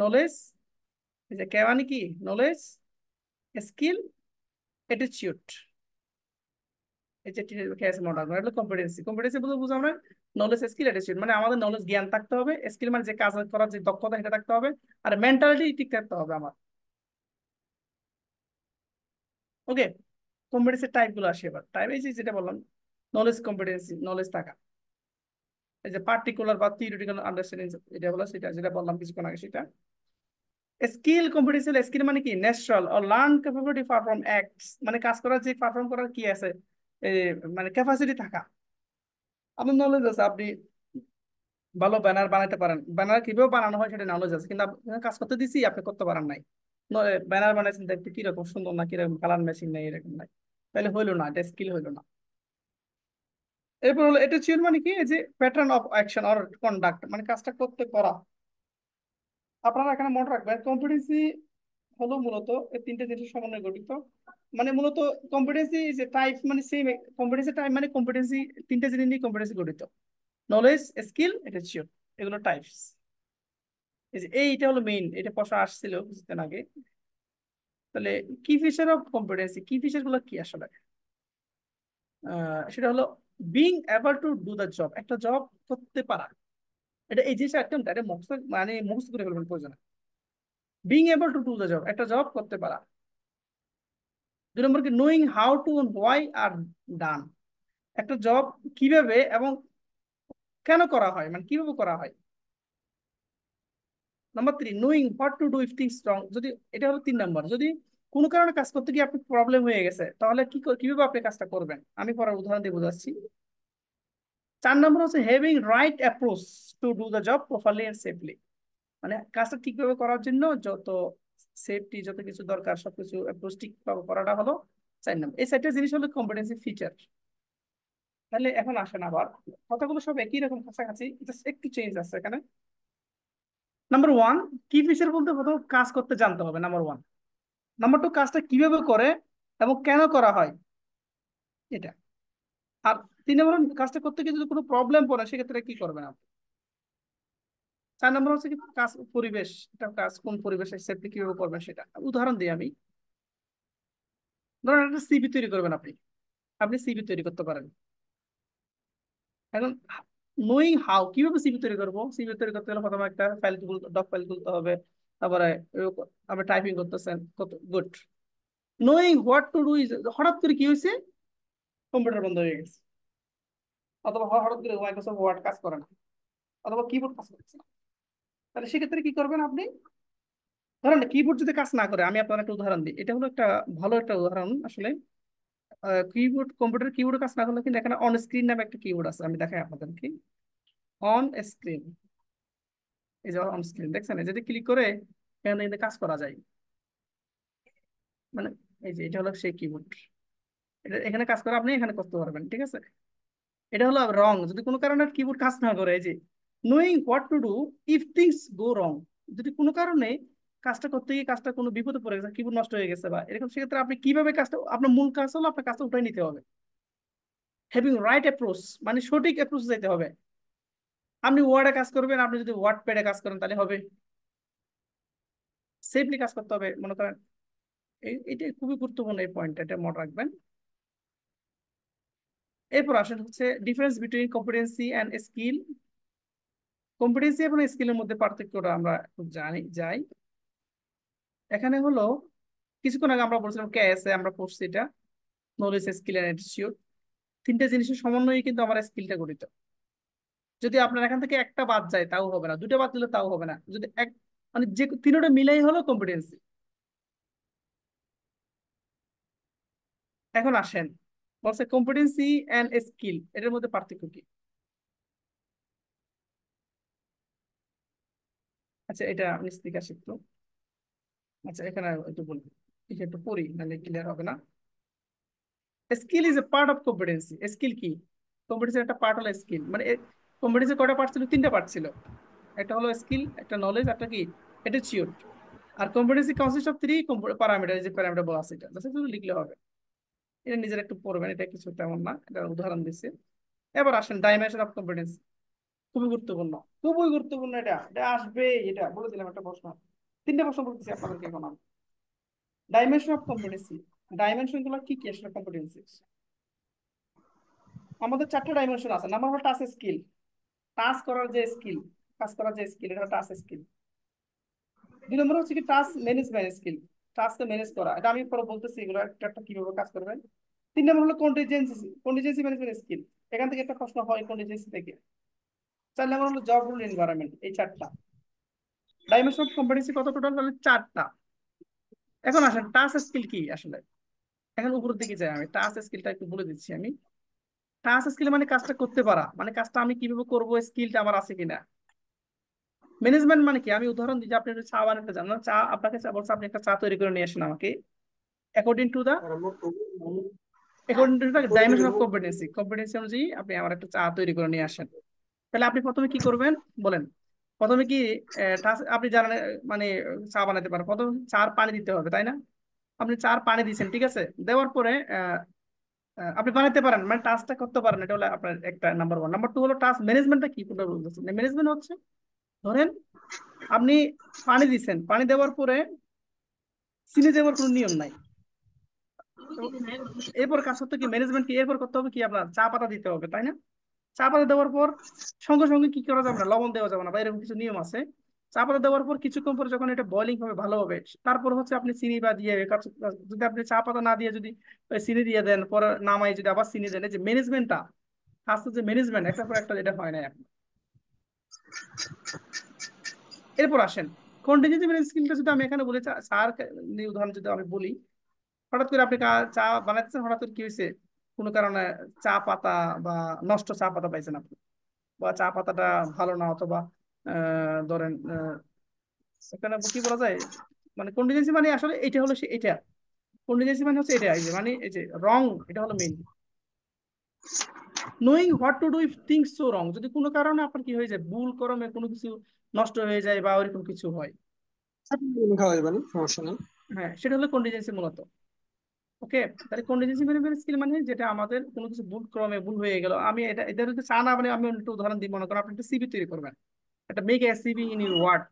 knowledge. এই যে কে মানে কি, নলেজ, স্কিল, অ্যাটিটিউড। এই যে কে এস মডেল এটা হলো কম্পিটেন্সি। কম্পিটেন্সি বলতে বুঝো আমরা নলেজ, স্কিল, অ্যাটিটিউড। মানে আমাদের নলেজ, জ্ঞান থাকতে হবে, স্কিল মানে যে কাজ করার যে দক্ষতা সেটা থাকতে হবে, আর মেন্টালিটি ঠিক থাকতে হবে আমার। ওকে, কম্পিটেন্সির টাইপ গুলো আসে এবার। টাইপ এই যে যেটা বললাম, নলেজ কম্পিটেন্সি, নলেজ থাকা। এই যে পার্টিকুলার বা থিওরিটিক্যাল আন্ডারস্ট্যান্ডিং, এটা হলো সেটা যেটা বললাম কিছুক্ষণ আগে সেটা। স্কিল কম্পিটেন্সি, স্কিল মানে কি, natural or learn capability perform acts, মানে কাজ করার যে পারফর্ম করার কি আছে, এ, মানে ক্যাপাসিটি থাকা। আপনার নলেজ আছে, আপনি ভালো ব্যানার বানাতে পারেন, ব্যানার কিভাবে বানানো হয় সেটা নলেজ আছে, কিন্তু আপনাকে কাজ করতে দিছি আপনি করতে পারেন নাই। ব্যানার বানাইছেন দেখতে কিরকম সুন্দর না, কিরকম কালার ম্যাচিং নেই, এরকম নাই, তাহলে হইলো না, এটা স্কিল হইলো না। এরপর হলো অ্যাটিটিউড, মানে কি, এই যে pattern of action or conduct, মানে কাজটা করতে করা। আপনারা এখানে মনে রাখবেন কম্পিটেন্সি হলো মূলত এই তিনটে জিনিসের সমন্বয়ে গঠিত। মানে মূলত কম্পিটেন্সি যে টাইপ মানে সেম, কম্পিটেন্সি টাইপ মানে কম্পিটেন্সি তিনটে জিনিস নিয়ে কম্পিটেন্সি গঠিত। নলেজ, স্কিল, অ্যাটিটিউড, এগুলো টাইপস। এই যে এইটা হলো মেইন, এটা প্রশ্ন আসছিল কিছুদিন আগে। তাহলে কি ফিচার অফ কম্পিটেন্সি, কি ফিচার গুলো কি আসলে, সেটা হলো being able to do the job, একটা জব করতে পারা। এটা এই জিনিসটা একদম এটা মুখস্থ, মানে মুখস্থ করে ফেলবেন প্রয়োজন। Being able to do the job, একটা জব করতে পারা। 2 নম্বর কি, knowing how to why are done, একটা জব কিভাবে এবং কেন করা হয়, মানে কিভাবে করা হয়। Number 3, knowing what to do if things wrong, যদি এটা হলো 3 নম্বর, যদি কোনো কারণে কাজ করতে গিয়ে আপনি প্রবলেম হয়ে গেছে তাহলে কিভাবে আপনি কাজটা করবেন, আমি পরের উদাহরণ দিয়ে বোঝাচ্ছি। 4 নম্বর হচ্ছে having right approach to do the job properly and safely, মানে কাজটা ঠিকভাবে করার জন্য যত সেফটি, যত কিছু দরকার সবকিছু অ্যাপ্রোচ ঠিকভাবে করাটা হলো 4 নম্বর। এই 4টা জিনিস হলো কম্পিটেন্সি ফিচার। তাহলে এখন আসেন আবার, কথাগুলো সব একই রকম কাছাকাছি, জাস্ট একটু চেঞ্জ আছে এখানে। নাম্বার 1, কি ফিচার বলতে প্রথম কাজ করতে জানতে হবে, নাম্বার 1। নাম্বার 2, কাজটা কিভাবে করে এবং কেন করা হয়, এটা। আর 3 নম্বর, কাজটা করতে গিয়ে যদি কোনো প্রবলেম পড়ে সেক্ষেত্রে কি করবেন আপনি। 4 নম্বর হচ্ছে কি, কাজ পরিবেশ, এটা কাজ কোন পরিবেশে সেফটি কিভাবে করবেন সেটা। উদাহরণ দিই আমি, ধরেন একটা সিভি তৈরি করবেন আপনি, আপনি সিভি তৈরি করতে পারেন। এখন নোয়িং হাউ, কিভাবে সিভি তৈরি করবো, সিভি তৈরি করতে গেলে প্রথমে একটা ফাইল, ডক ফাইল তুলতে হবে। তারপরে আপনি টাইপিং করতেছেন, কত good. Knowing what to do is, হঠাৎ করে কি হয়েছে, কম্পিউটার বন্ধ হয়ে গেছে, অথবা হঠাৎ করে মাইক্রোসফট ওয়ার্ড কাজ করে না, অথবা কিবোর্ড কাজ করছে না, তাহলে সেক্ষেত্রে কি করবেন আপনি। ধরেন কিবোর্ড যদি কাজ না করে, আমি আপনার একটা উদাহরণ দিই, এটা হলো একটা ভালো একটা উদাহরণ আসলে। কিবোর্ড, কম্পিউটার কিবোর্ড কাজ না করলে কিন্তু এখানে অন স্ক্রিন নামে একটা কিবোর্ড আছে, আমি দেখাই আপনাদেরকে। অন স্ক্রিন, এই যে অন স্ক্রিন দেখছেন, এই যদি ক্লিক করে এখানে কিন্তু কাজ করা যায়। মানে এই যে এটা হলো সেই কিবোর্ড, এটা এখানে কাজ করে, আপনি এখানে করতে পারবেন, ঠিক আছে। এটা হলো রং, যদি কোনো কারণে কিবোর্ড কাজ না করে, এই যে knowing what to do if things go wrong, যদি কোনো কারণে কাজটা করতে গিয়ে কাজটা কোনো বিপদে পড়ে গেছে, কিবোর্ড নষ্ট হয়ে গেছে বা এরকম, সেক্ষেত্রে আপনি কিভাবে কাজটা, আপনার মূল কাজ হলো আপনার কাজটা উঠাই নিতে হবে। হ্যাভিং রাইট অ্যাপ্রোচ, মানে সঠিক অ্যাপ্রোচ যেতে হবে। আপনি ওয়ার্ডে কাজ করবেন, আপনি যদি ওয়ার্ড প্যাডে কাজ করেন তাহলে হবে, সেফলি কাজ করতে হবে মনে করেন। এটা খুবই গুরুত্বপূর্ণ এই পয়েন্ট, এটা মনে রাখবেন। এরপর আসেন হচ্ছে difference between competency and skill. Competency এবং স্কিলের মধ্যে পার্থক্যটা আমরা জানি যাই। এখানে হলো কিছুক্ষণ আগে আমরা বলছিলাম কেএসএ, আমরা পড়ছি এটা, নলেজ, স্কিল এন্ড অ্যাটিটিউড। তিনটে জিনিসের সমন্বয়ে কিন্তু আমার স্কিলটা গঠিত। যদি আপনার এখান থেকে একটা বাদ যায় তাও হবে না, দুটো বাদ দিলে তাও হবে না, যদি এক, মানে যে তিনটা মিলাই হলো কম্পিটেন্সি। এখন আসেন বলছে কম্পিটেন্সি এন্ড স্কিল, এটার মধ্যে পার্থক্য কি? আচ্ছা এটা নিচ থেকে আসি একটু। আচ্ছা এখানে একটু বলবো, এটা একটু পড়ি নাহলে ক্লিয়ার হবে না। Skill is a part of competency. Skill কি? কম্পিটেন্সির একটা পার্ট হলো স্কিল। মানে কম্পিটেন্সি কয়টা পার্ট ছিল? তিনটা পার্ট ছিল। একটা হলো স্কিল, একটা নলেজ, একটা কি অ্যাটিটিউড। আর competency consist of three parameter, যে প্যারামিটার বলা আছে এটা জাস্ট শুধু লিখলে হবে। এটা নিজের একটু পড়বেন, এটা কিছু তেমন না, এটা উদাহরণ দিচ্ছে। এবার আসেন ডাইমেনশন অফ কম্পিটেন্সি। খুবই গুরুত্বপূর্ণ, খুবই গুরুত্বপূর্ণ। এটা এটা আসবে, এটা বলে দিলাম একটা প্রশ্ন। তিনটা প্রশ্ন বলতেছি আপনাদেরকে এখন আমি। Dimension of competency. ডাইমেনশন গুলো কি কি আসলে কম্পিটেন্সি? আমাদের চারটা ডাইমেনশন আছে। নাম্বার হলো টাচ স্কিল, টাচ করার যে স্কিল, কাজ করার যে স্কিল, এটা টাচ স্কিল। দুই নম্বর হচ্ছে কি টাস্ক ম্যানেজমেন্ট স্কিল, টাস্ককে ম্যানেজ করা। এটা আমি পরে বলতেছি এগুলো একটা একটা কিভাবে কাজ করবেন। তিন নম্বর হলো কন্টিজেন্সি, কন্টিজেন্সি ম্যানেজমেন্ট স্কিল। এখান থেকে একটা প্রশ্ন হয় কন্টিজেন্সি থেকে। চার নম্বর হলো জব রুল এনভায়রনমেন্ট। এই চারটা ডাইমেনশন অফ কম্পিটেন্সি। কত টোটাল? তাহলে চারটা। এখন আসেন টাস্ক স্কিল কি আসলে। এখন উপরের দিকে যাই, আমি টাস্ক স্কিলটা একটু বলে দিচ্ছি আমি। টাস্ক স্কিল মানে কাজটা করতে পারা, মানে কাজটা আমি কিভাবে করবো, স্কিলটা আমার আছে কিনা। ম্যানেজমেন্ট মানে কি? আমি উদাহরণ দিই যে আপনি একটু চা বানাতে জানেন না, চা আপনাকে বলছে আপনি একটা চা তৈরি করে নিয়ে আসেন আমাকে। According to the dimension of competency, competency অনুযায়ী আপনি আমার একটা চা তৈরি করে নিয়ে আসেন। তাহলে আপনি প্রথমে কি করবেন বলেন? প্রথমে কি আপনি জানেন মানে চা বানাতে পারেন, প্রথমে চার পানি দিতে হবে তাই না? আপনি চার পানি দিয়েছেন, ঠিক আছে। দেওয়ার পরে আপনি বানাতে পারেন, মানে টাস্কটা করতে পারেন। এটা হলো আপনার একটা নাম্বার ওয়ান। নাম্বার টু হলো টাস্ক ম্যানেজমেন্টটা কি কোনটা বলতেছেন। ম্যানেজমেন্ট হচ্ছে ধরেন আপনি পানি দিচ্ছেন, পানি দেওয়ার পরে চিনি দেওয়ার কোনো নিয়ম নাই। তো এরপর কাজ করতে কি ম্যানেজমেন্ট কি এরপর করতে হবে কি আপনার চা পাতা দিতে হবে তাই না? চা পাতা দেওয়ার পর সঙ্গে সঙ্গে কি করা যাবে না, লবণ দেওয়া যাবে না, বা এরকম কিছু নিয়ম আছে। চা পাতা দেওয়ার পর কিছুক্ষণ পরে যখন এটা বয়লিং হবে ভালো হবে, তারপর হচ্ছে আপনি চিনি বা দিয়ে যদি আপনি চা পাতা না দিয়ে যদি ওই চিনি দিয়ে দেন, পরে নামাই যদি আবার চিনি দেন, এই যে ম্যানেজমেন্টটা, ফার্স্ট যে ম্যানেজমেন্ট একটার পর একটা, যেটা হয় না এখন। এরপর আসেন কন্টিনজেন্সি ম্যানেজমেন্ট স্কিলটা যদি আমি এখানে বলি, চার উদাহরণ যদি আমি বলি। হঠাৎ করে আপনি চা বানাইতেছেন, হঠাৎ করে কি হয়েছে, কোনো কারণে চা পাতা বা নষ্ট চা পাতা পাইছেন আপনি, বা চা পাতাটা ভালো না, অথবা ধরেন এখানে কি বলা যায়, মানে কন্টিজেন্সি মানে আসলে এটা হলো এটা। কন্টিজেন্সি মানে হচ্ছে এটা, এই যে মানে এই যে রং, এটা হলো main. Knowing what to do if things so রং, যদি কোনো কারণে আপনার কি হয়ে যায়, ভুল করমে কোনো কিছু নষ্ট হয়ে যায় বা ওইরকম কিছু হয়। খাওয়া যাবে না, সমস্যা নেই। হ্যাঁ, সেটা হলো কন্টিজেন্সি মূলত। ওকে। তাহলে কন্টিজেন্সি ম্যানেজমেন্ট স্কিল মানে যেটা আমাদের কোনো কিছু ভুল ক্রমে ভুল হয়ে গেল, আমি এটা এদের যদি চা না মানে আমি একটু উদাহরণ দিই। মনে করেন আপনি একটা সিভি তৈরি করবেন, একটা make a CV in your word,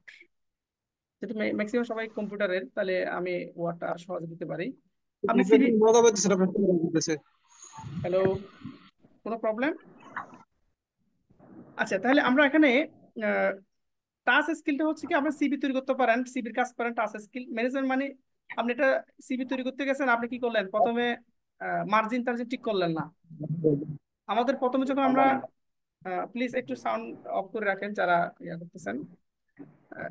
যেটা ম্যাক্সিমাম সবাই কম্পিউটারের, তাহলে আমি ওয়ার্ডটা সহজে দিতে পারি। আপনি আপনার সিভি। কি মজা পাচ্ছেন, আপনার কি মজা পাচ্ছে? হ্যালো, কোনো প্রবলেম? আচ্ছা তাহলে আমরা এখানে টাচ স্কিলটা হচ্ছে কি, আপনি সিভি তৈরি করতে পারেন, সিভির কাজ করেন। টাচ স্কিল ম্যানেজমেন্ট মানে আপনি এটা সিভি তৈরি করতে গেছেন, আপনি কি করলেন প্রথমে মার্জিন টার্জিন ঠিক করলেন না। আমাদের প্রথমে যখন আমরা প্লিজ একটু সাউন্ড অফ করে রাখেন যারা ইয়া করতেছেন। আহ,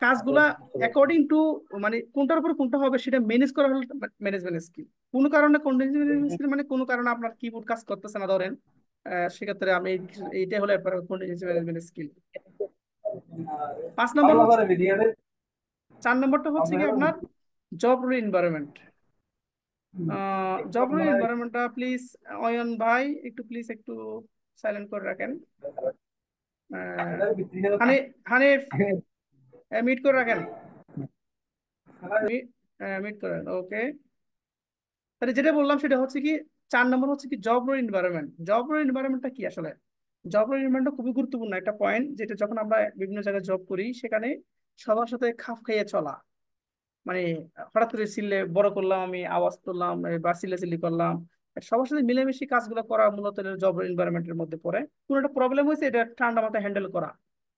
কাজগুলা অ্যাকর্ডিং টু মানে কোনটার উপর কোনটা হবে সেটা ম্যানেজ করা হলো ম্যানেজমেন্ট স্কিল। কোনো কারণে কন্টিনজেন্সি ম্যানেজমেন্ট স্কিল মানে কোনো কারণে আপনার কিবোর্ড কাজ করতেছে না ধরেন, সেক্ষেত্রে আমি এইটা হলো কন্টিনজেন্সি ম্যানেজমেন্ট স্কিল। 5 নম্বর হচ্ছে, 4 নম্বরটা হচ্ছে কি আপনার job role environment. Job role এনভায়রনমেন্টটা প্লিজ অয়ন ভাই একটু প্লিজ একটু সাইলেন্ট করে রাখেন। আহ, হানি হানিফ মিট করে রাখেন, মিট করেন। ওকে। তাহলে যেটা বললাম সেটা হচ্ছে কি 4 নম্বর হচ্ছে কি job role environment. Job role এনভায়রনমেন্টটা কি আসলে? জব রোল এনভায়রনমেন্টটা খুবই গুরুত্বপূর্ণ একটা পয়েন্ট, যেটা যখন আমরা বিভিন্ন জায়গায় জব করি সেখানে সবার সাথে খাপ খাইয়ে চলা। মানে হঠাৎ করে চিল্লে বড় করলাম, আমি আওয়াজ তুললাম, বা চিল্লাচিল্লি করলাম, সবার সাথে মিলেমিশে কাজগুলো করা মূলত জব এনভায়রনমেন্টের মধ্যে পড়ে। কোনো একটা প্রবলেম হয়েছে, এটা ঠান্ডা মাথায় হ্যান্ডেল করা,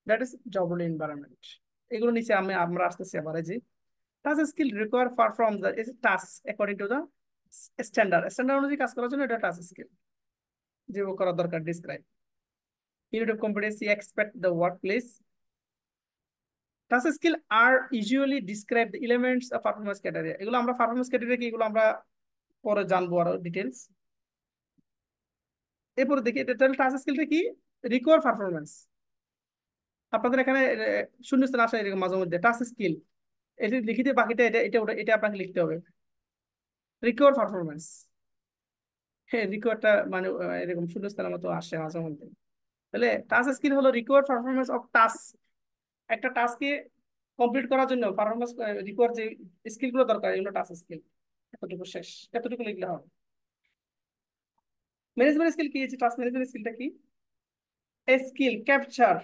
দ্যাট ইজ জব এনভায়রনমেন্ট। এগুলো নিচে আমরা আসতেছি আবার। এই যে task skill require perform the task according to the standard, standard অনুযায়ী কাজ করার জন্য এটা টাস্ক স্কিল যেভাবে করা দরকার। Describe unit of competency expect the workplace. Task skill are usually describe the elements of performance criteria. এগুলো আমরা পারফরমেন্স ক্রাইটেরিয়া কি, এগুলো আমরা পরে জানবো আরো ডিটেলস। এরপরে দেখি এটা টাচ স্কিলটা কি, রিকোয়ার পারফরমেন্স। আপনাদের এখানে শূন্যস্থান আসে এরকম মাঝে মধ্যে টাচ স্কিল, এটা লিখিতে বাকিটা এটা এটা এটা আপনাকে লিখতে হবে। রিকোয়ার পারফরমেন্স, হ্যাঁ রিকোয়ারটা মানে এরকম শূন্যস্থানের মতো আসে মাঝে মধ্যে। তাহলে টাচ স্কিল হলো রিকোয়ার পারফরমেন্স অফ টাস্ক। একটা টাস্ককে কমপ্লিট করার জন্য পারফরমেন্স রিকোয়ার যে স্কিল গুলো দরকার এগুলো টাচ স্কিল। এতটুকু শেষ, এতটুকু লিখলে হবে। ম্যানেজমেন্ট স্কিল কি, টাস্ক ম্যানেজমেন্ট স্কিলটা কি? স্কিল ক্যাপচার,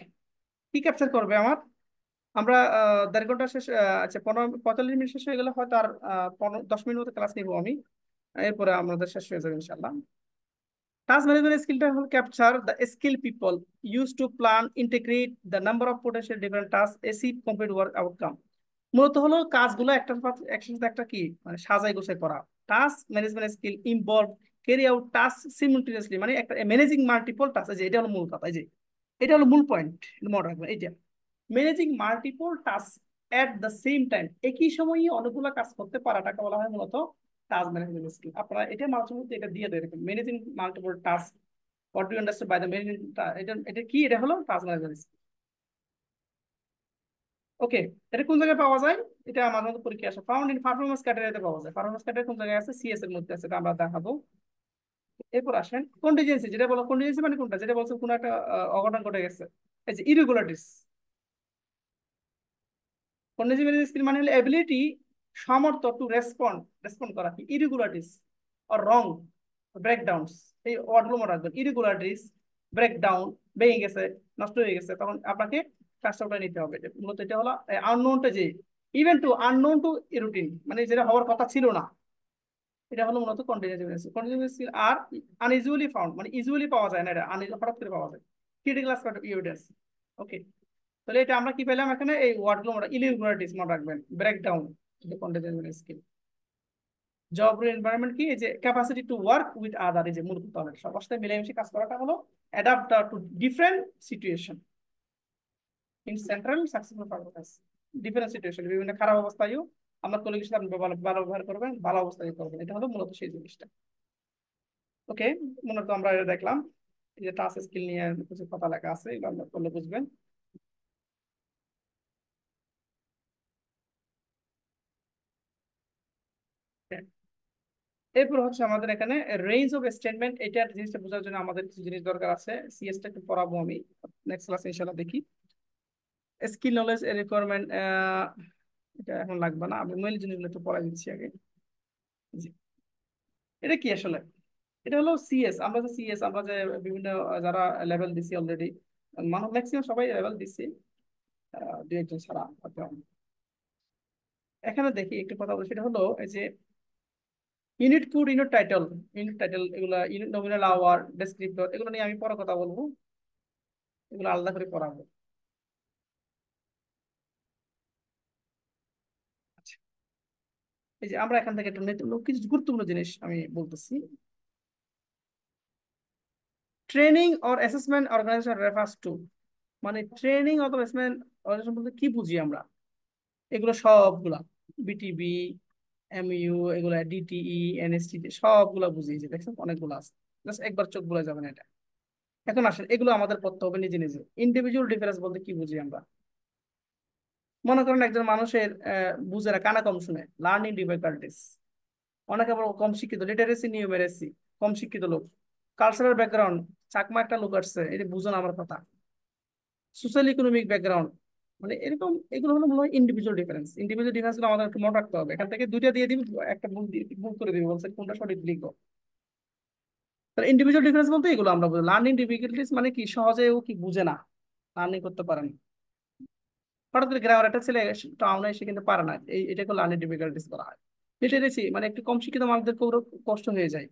কি ক্যাপচার করবে আমার? আমরা 1.5 ঘন্টা শেষ, আচ্ছা 45 মিনিট শেষ হয়ে গেলে হয়তো আর 10 মিনিট মতো ক্লাস নিবো আমি, এরপরে আমাদের শেষ হয়ে যাবে ইনশাল্লাহ। টাস্ক ম্যানেজমেন্ট স্কিলটা হল capture the skill people use to plan integrate the number of potential different task achieve complete work outcome. মূলত হলো কাজগুলো একসাথে একটা কি মানে সাজাই গোছাই করা। Task management skill involve carry out task simultaneously, মানে একটা ম্যানেজিং মাল্টিপল টাস্ক। যে এটা হলো মূল কথা, এই যে এটা হলো মূল পয়েন্ট, মনে রাখবেন এইটা। Managing multiple task at the same time, একই সময়ে অনেকগুলো কাজ করতে পারাটাকে বলা হয় মূলত টাস্ক ম্যানেজমেন্ট স্কিল। আপনারা এটা মাঝে মধ্যে এটা দিয়ে দেয় এরকম managing multiple task, what do you understand by the managing, এটা এটা কি, এটা হলো টাস্ক ম্যানেজমেন্ট স্কিল। ওকে, এটা কোন জায়গায় পাওয়া যায়? এটা মাঝে মধ্যে পরীক্ষা আসে, ফাউন্ড ইন পারফরমেন্স ক্যাটাগরিতে পাওয়া যায়। পারফরমেন্স ক্যাটাগরি কোন জায়গায় আছে? সিএস এর মধ্যে আছে, এটা আমরা দেখাবো। এরপর আসেন কন্টিজেন্সি, যেটা বলো কন্টিজেন্সি মানে কোনটা, যেটা বলছে কোনো একটা অঘটন ঘটে গেছে, এই যে ইরেগুলারিটিস। কন্টিনজেন্সি স্কিল মানে হলো এবিলিটি, সামর্থ্য টু রেসপন্ড, রেসপন্ড করা কি ইরেগুলারিটিস অর রং ব্রেকডাউনস। এই ওয়ার্ডগুলো মনে রাখবেন, ইরেগুলারিটিস, ব্রেকডাউন, ভেঙে গেছে, নষ্ট হয়ে গেছে, তখন আপনাকে কাজটা ওটা নিতে হবে। মূলত এটা হলো আননোনটা, যে even to unknown to routine, মানে যেটা হওয়ার কথা ছিল না, এটা হলো মূলত কন্টিনজেন্সি। কন্টিনজেন্সি আর আনইউজুয়ালি ফাউন্ড, মানে ইউজুয়ালি পাওয়া যায় না, এটা হঠাৎ করে পাওয়া যায়। Critical aspect of evidence. Okay, তাহলে এটা আমরা কি পেলাম এখানে, এই ওয়ার্ডগুলো আমরা ইরেগুলারিটিস মনে রাখবেন, breakdown, contingency skill. Job environment কি, এই যে capacity to work with other, এই যে মূল কথা হলো সবার সাথে মিলেমিশে কাজ করাটা হলো adapt two different situation in central successful performance. Different situation, বিভিন্ন খারাপ অবস্থায়ও আমার কলিগের সাথে আপনি ভালো ভালো ব্যবহার করবেন, ভালো অবস্থায় করবেন, এটা হলো মূলত সেই জিনিসটা। ওকে, মূলত আমরা এটা দেখলাম, এই যে টাস্ক স্কিল নিয়ে কিছু কথা লেখা আছে, এগুলো আমরা করলে বুঝবেন। এরপর হচ্ছে আমাদের এখানে রেঞ্জ অফ স্টেটমেন্ট, এটা জিনিসটা বোঝার জন্য আমাদের কিছু জিনিস দরকার আছে। সিএসটা একটু পড়াবো আমি নেক্সট ক্লাসে ইনশাআল্লাহ। দেখি স্কিল নলেজ রিকোয়ারমেন্ট, এটা এখন লাগবে না, আমি মূল জিনিসগুলো একটু পড়াই দিচ্ছি আগে। জি, এটা কি আসলে? এটা হলো সিএস। আমরা যে সিএস, আমরা যে বিভিন্ন যারা লেভেল দিছি অলরেডি, মানুষ ম্যাক্সিমাম সবাই লেভেল দিছি, দু একজন ছাড়া হয়তো। এখানে দেখি একটু কথা বলি, সেটা হলো এই যে ইউনিট কোড, ইউনিট টাইটেল, এগুলা ইউনিট নমিনাল আওয়ার, ডেসক্রিপ্টর, এগুলো নিয়ে আমি পরে কথা বলবো, এগুলো আলাদা করে পড়াবো। আচ্ছা, এই যে আমরা এখান থেকে একটু কিছু গুরুত্বপূর্ণ জিনিস আমি বলতেছি। Training or assessment organization refers to, মানে ট্রেনিং অথবা অ্যাসেসমেন্ট অর্গানাইজেশন বলতে কি বুঝি আমরা? এগুলো সবগুলা বিটিবি, এমইউ, এগুলা ডিটিই, এনএসটি, সবগুলা বুঝি, যে দেখছেন অনেকগুলো আছে, জাস্ট একবার চোখ বলে যাবেন এটা। এখন আসেন এগুলো আমাদের পড়তে হবে নিজে নিজে। ইন্ডিভিজুয়াল ডিফারেন্স বলতে কি বুঝি আমরা? মনে করেন একজন মানুষের বুঝে না, কানা কম শুনে, লার্নিং ডিফিকাল্টিস। অনেকে আবার কম শিক্ষিত, লিটারেসি নিউমেরেসি, কম শিক্ষিত লোক। কালচারাল ব্যাকগ্রাউন্ড, চাকমা একটা লোক আসছে, এটা বুঝো না আমার কথা। সোশ্যাল ইকোনমিক ব্যাকগ্রাউন্ড, মানে এরকম, এগুলো হলো মনে হয় ইন্ডিভিজুয়াল ডিফারেন্স। ইন্ডিভিজুয়াল ডিফারেন্স গুলো আমাদের একটু মনে রাখতে হবে। এখান থেকে দুইটা দিয়ে দিবি, একটা ভুল করে দিবি, বলছে কোনটা সঠিক লিখবো। তাহলে ইন্ডিভিজুয়াল ডিফারেন্স বলতে এগুলো আমরা বুঝি। লার্নিং ডিফিকাল্টিস মানে কি, সহজে ও কি বুঝে না, লার্নিং করতে পারে না। হঠাৎ করে গ্রামের একটা ছেলে টাউনে এসে কিন্তু পারে না, এটাকে লার্নিং ডিফিকাল্টিস বলা হয়। লিটারেসি মানে একটু কম শিক্ষিত মানুষদের খুব কষ্ট হয়ে যায়।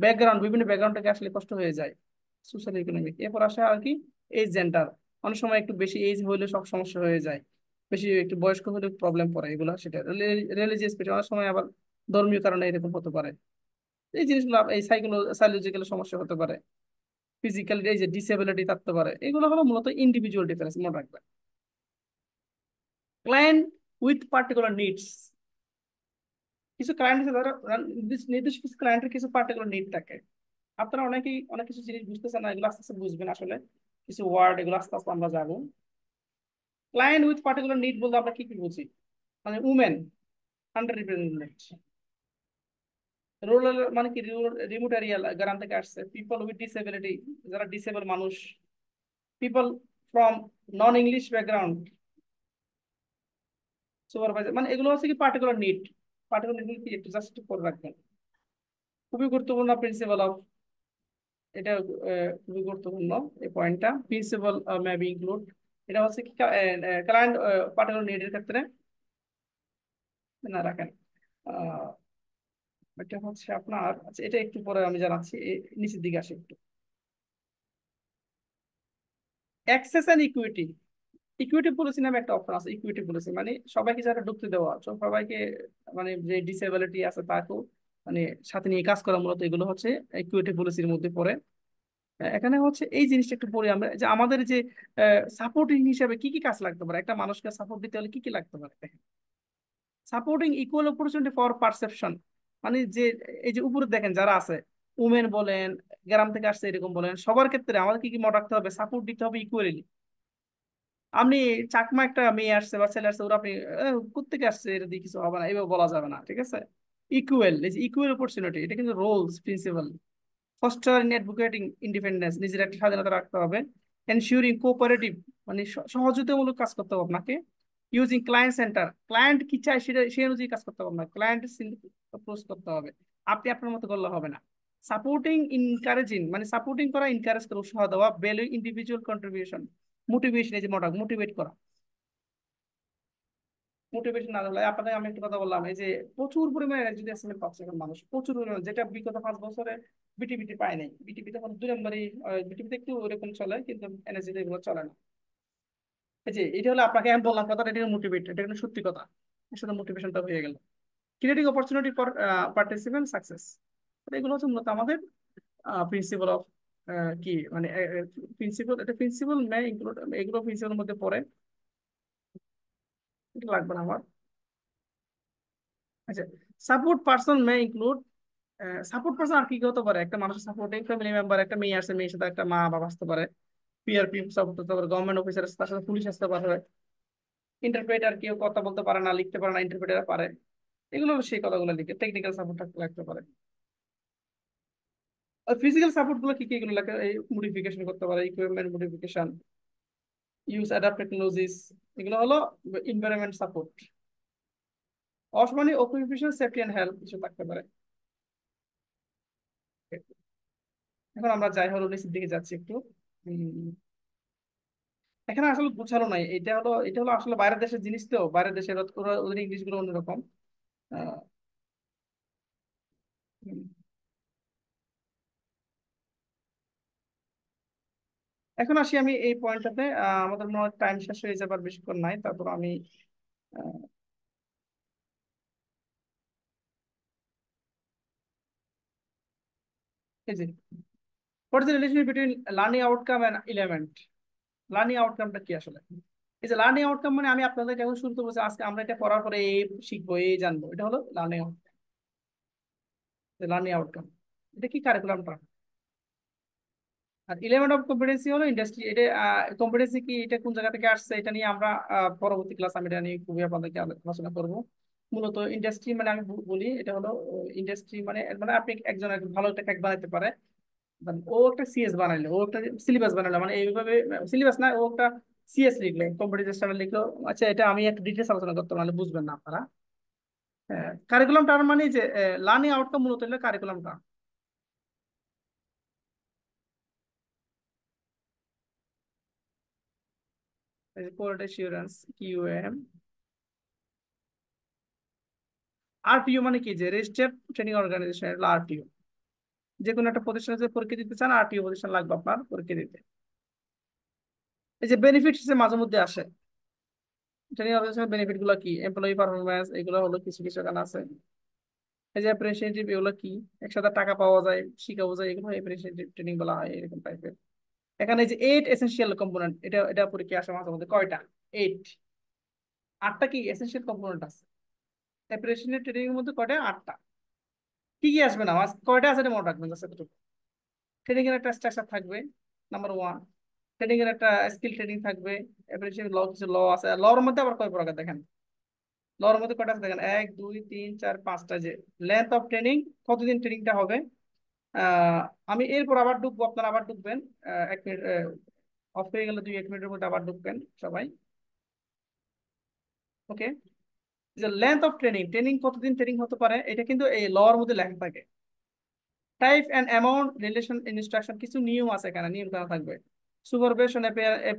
ব্যাকগ্রাউন্ড, বিভিন্ন ব্যাকগ্রাউন্ড থেকে আসলে কষ্ট হয়ে যায়। সোশ্যাল ইকোনমিক, এরপর আসে আর কি এজ জেন্ডার। অনেক সময় একটু বেশি এজ হইলে সব সমস্যা হয়ে যায়, বেশি একটু বয়স্ক হলে প্রবলেম পড়ে, এগুলো সেটা। রিলিজিয়াস, অনেক সময় আবার ধর্মীয় কারণে এরকম হতে পারে। এই জিনিসগুলো, এই সাইকোলজিক্যাল সমস্যা হতে পারে, ফিজিক্যাল এই যে ডিসেবিলিটি থাকতে পারে, এগুলো হলো মূলত ইন্ডিভিজুয়াল ডিফারেন্স, মনে রাখবেন। ক্লায়েন্ট উইথ পার্টিকুলার নিডস, কিছু ক্লায়েন্ট আছে যারা নির্দিষ্ট কিছু ক্লায়েন্টের কিছু পার্টিকুলার নিড থাকে। আপনারা অনেকেই অনেক কিছু জিনিস বুঝতেছেন না, এগুলো আস্তে আস্তে বুঝবেন আসলে। কিছু ওয়ার্ড এগুলো আস্তে আস্তে আমরা যাবো। ক্লায়েন্ট উইথ পার্টিকুলার নিড বলতে আমরা কি কি বুঝি? মানে উমেন, আন্ডার রিপ্রেজেন্টেড। রুরাল মানে কি, রিমোট এরিয়া, গ্রাম থেকে আসছে। পিপল উইথ ডিসেবিলিটি, যারা ডিসেবল মানুষ। People from non English background, supervisor. মানে এগুলো হচ্ছে কি পার্টিকুলার নিড। পার্টিকুলার নিড কি একটু জাস্ট করে রাখবেন। খুবই গুরুত্বপূর্ণ প্রিন্সিপাল অফ, এটা খুবই গুরুত্বপূর্ণ এই পয়েন্টটা। প্রিন্সিপাল মে বি ইনক্লুড, এটা হচ্ছে কি ক্লায়েন্ট পার্টিকুলার নিডের ক্ষেত্রে না রাখেন। আহ, এটা হচ্ছে আপনার, আচ্ছা এটা একটু পরে আমি জানাচ্ছি, নিচের দিকে আসি একটু। Access and equity. Equity policy নামে একটা অপশন আছে। ইকুইটি পলিসি মানে সবাইকে যারা ঢুকতে দেওয়া, সবাইকে, মানে যে ডিসেবিলিটি আছে তাকেও মানে সাথে নিয়ে কাজ করা, মূলত এগুলো হচ্ছে ইকুইটি পলিসির মধ্যে পড়ে। এখানে হচ্ছে এই জিনিসটা একটু পড়ি আমরা, যে আমাদের যে সাপোর্টিং হিসেবে কি কি কাজ লাগতে পারে, একটা মানুষকে সাপোর্ট দিতে হলে কি কি লাগতে পারে। Supporting equal opportunity for perception, মানে যে এই যে উপরে দেখেন যারা আছে, উমেন বলেন, গ্রাম থেকে আসছে এরকম বলেন, সবার ক্ষেত্রে আমাদের কি কি মনে রাখতে হবে? সাপোর্ট দিতে হবে ইকুয়ালি। আপনি চাকমা একটা মেয়ে আসছে বা ছেলে আসছে, ওরা আপনি কোত্থেকে আসছে এটা দিয়ে কিছু হবে না এইভাবে বলা যাবে না, ঠিক আছে? ইকুয়াল, এই যে ইকুয়াল অপরচুনিটি, এটা কিন্তু roles principal. Foster in advocating independence, নিজের একটা স্বাধীনতা রাখতে হবে। এনশিওরিং কোঅপারেটিভ, মানে সহযোগিতামূলক কাজ করতে হবে আপনাকে। ইউজিং ক্লায়েন্ট সেন্টার, ক্লায়েন্ট কি চায় সেটা সেই অনুযায়ী কাজ করতে হবে না, ক্লায়েন্ট অ্যাপ্রোচ করতে হবে, আপনি আপনার মতো করলে হবে না। সাপোর্টিং ইনকারেজিং, মানে সাপোর্টিং করা, ইনকারেজ করা, উৎসাহ দেওয়া। ভ্যালু ইন্ডিভিজুয়াল কন্ট্রিবিউশন, মোটিভেশন, এই যে মোটিভেট করা। মোটিভেশন না হলে আপনাদের, আমি একটা কথা বললাম, এই যে প্রচুর পরিমাণে যদি অ্যাসাইনমেন্ট পাচ্ছে এখন মানুষ, প্রচুর পরিমাণে, যেটা বিগত 5 বছরে বিটিবিটি পায় নাই। বিটিবিতে এখন 2 নম্বরই, বিটিবিতে একটু ওরকম চলে কিন্তু এনএসজিতে এগুলো চলে না। এই যে এটা হলো আপনাকে আমি বললাম কথা, এটা মোটিভেট, এটা কিন্তু সত্যি কথা। এর সাথে মোটিভেশনটা হয়ে গেল। Creating opportunity for participant success, এগুলো হচ্ছে মূলত আমাদের প্রিন্সিপাল অফ, কি মানে প্রিন্সিপাল, এটা প্রিন্সিপাল মে ইনক্লুড, এগুলো প্রিন্সিপালের মধ্যে পড়ে। এটা লাগবে না আমার। আচ্ছা, সাপোর্ট পার্সন মে ইনক্লুড, সাপোর্ট পার্সন আর কি কি হতে পারে? একটা মানুষের সাপোর্টিং ফ্যামিলি মেম্বার, একটা মেয়ে আসছে, মেয়ের সাথে একটা মা বাবা আসতে পারে। পিআরপি সাপোর্ট হতে পারে, গভর্নমেন্ট অফিসার, তার সাথে পুলিশ আসতে পারে। ইন্টারপ্রেটার, কেউ কথা বলতে পারে না, লিখতে পারে না, ইন্টারপ্রেটার পারে, এগুলো সেই কথাগুলো লিখে। টেকনিক্যাল সাপোর্ট লাগতে পারে। আর ফিজিক্যাল সাপোর্ট গুলো কি কি, এগুলো লাগে, এই মডিফিকেশন করতে পারে, equipment modification, use adapt technologies, এগুলো হলো এনভায়রনমেন্ট সাপোর্ট। মানে অকুপেশনাল সেফটি এন্ড হেলথ কিছু থাকতে পারে। এখন আমরা যাই হলো নিচের দিকে যাচ্ছি একটু। উম, এখানে আসলে গোছালো নাই, এটা হলো আসলে বাইরের দেশের জিনিস, তো বাইরের দেশের ওদের ইংলিশ গুলো অন্যরকম। আহ, উম, এখন আসি আমি এই পয়েন্টটাতে, আমাদের মনে হয় টাইম শেষ হয়ে যাবার বেশিক্ষণ নাই, তারপর আমি আহ, এই যে what is the relation between learning outcome and element. Learning আউটকামটা কি আসলে? এই যে লার্নিং আউটকাম মানে, আমি আপনাদেরকে এখন শুরুতে বলছি আজকে আমরা এটা পড়ার পরে এই শিখবো, এই জানবো, এটা হলো লার্নিং আউটকাম। লার্নিং আউটকাম এটা কি, কারিকুলামটা। আর এলিমেন্ট অফ কম্পিটেন্সি হলো ইন্ডাস্ট্রি। এটা কম্পিটেন্সি কি, এটা কোন জায়গা থেকে আসছে, এটা নিয়ে আমরা পরবর্তী ক্লাস আমি এটা নিয়ে খুবই আপনাদেরকে আলোচনা করবো। মূলত ইন্ডাস্ট্রি মানে আমি বলি, এটা হলো ইন্ডাস্ট্রি মানে, মানে আপনি একজন ভালো একটা কেক বানাতে পারে, ও একটা সিএস বানাইলো, ও একটা সিলেবাস বানালো, মানে এইভাবে সিলেবাস না, ও একটা সিএস লিখলো, কম্পিটিটিভ স্ট্যান্ডার্ড লিখলো। আচ্ছা, এটা আমি একটা ডিটেলস আলোচনা করতে পারলে বুঝবেন না আপনারা। কারিকুলামটা মানে যে লার্নিং আউটকাম মূলত হলো কারিকুলামটা। Quality assurance, QM. আরটিও মানে কি, যে রেজিস্টার্ড ট্রেনিং অর্গানাইজেশন, এগুলো আরটিও। যে কোনো একটা প্রতিষ্ঠানে যদি পরীক্ষা দিতে চান, আরটিও প্রতিষ্ঠান লাগবে আপনার পরীক্ষা দিতে। এই যে বেনিফিটস যে মাঝে মধ্যে আসে, ট্রেনিং অর্গানাইজেশনের বেনিফিট গুলো কি, এমপ্লয়ি পারফরমেন্স, এগুলো হলো কিছু কিছু এখানে আছে। এই যে অ্যাপ্রেন্টিসশিপ, এগুলো কি, একসাথে টাকা পাওয়া যায়, শিখাবো যায়, এগুলো অ্যাপ্রেন্টিসশিপ ট্রেনিং বলা হয়, এরকম টাইপের। এখানে এই যে 8 এসেনশিয়াল কম্পোনেন্ট, এটা এটা পরীক্ষা আসে মাঝে মধ্যে, কয়টা? 8। 8টা কি এসেনশিয়াল কম্পোনেন্ট আছে। অ্যাপ্রিসিয়েশনের ট্রেনিং এর মধ্যে কয়টা? 8টা। কি কি আসবে না, কয়টা আছে এটা মনে রাখবেন জাস্ট এতটুকু। ট্রেনিং এর একটা স্ট্রাকচার থাকবে, নাম্বার 1। ট্রেনিং এর একটা স্কিল ট্রেনিং থাকবে। অ্যাপ্রিসিয়েশন ল, কিছু ল আছে। লর মধ্যে আবার কয় প্রকার দেখেন, লর মধ্যে কয়টা আছে দেখেন, 1 2 3 4 5টা। যে লেন্থ অফ ট্রেনিং, কতদিন ট্রেনিংটা হবে। আহ আমি এরপর আবার ঢুকবো, আপনারা আবার ঢুকবেন। 1 মিনিট অফ হয়ে গেলে 2 1 মিনিটের মধ্যে আবার ঢুকবেন সবাই। ওকে। যে লেন্থ অফ ট্রেনিং, ট্রেনিং কতদিন ট্রেনিং হতে পারে, এটা কিন্তু এই লর মধ্যে লেখা থাকে। Type and amount relation instruction, কিছু নিয়ম আছে এখানে, নিয়ম করা থাকবে। সুপারভিশন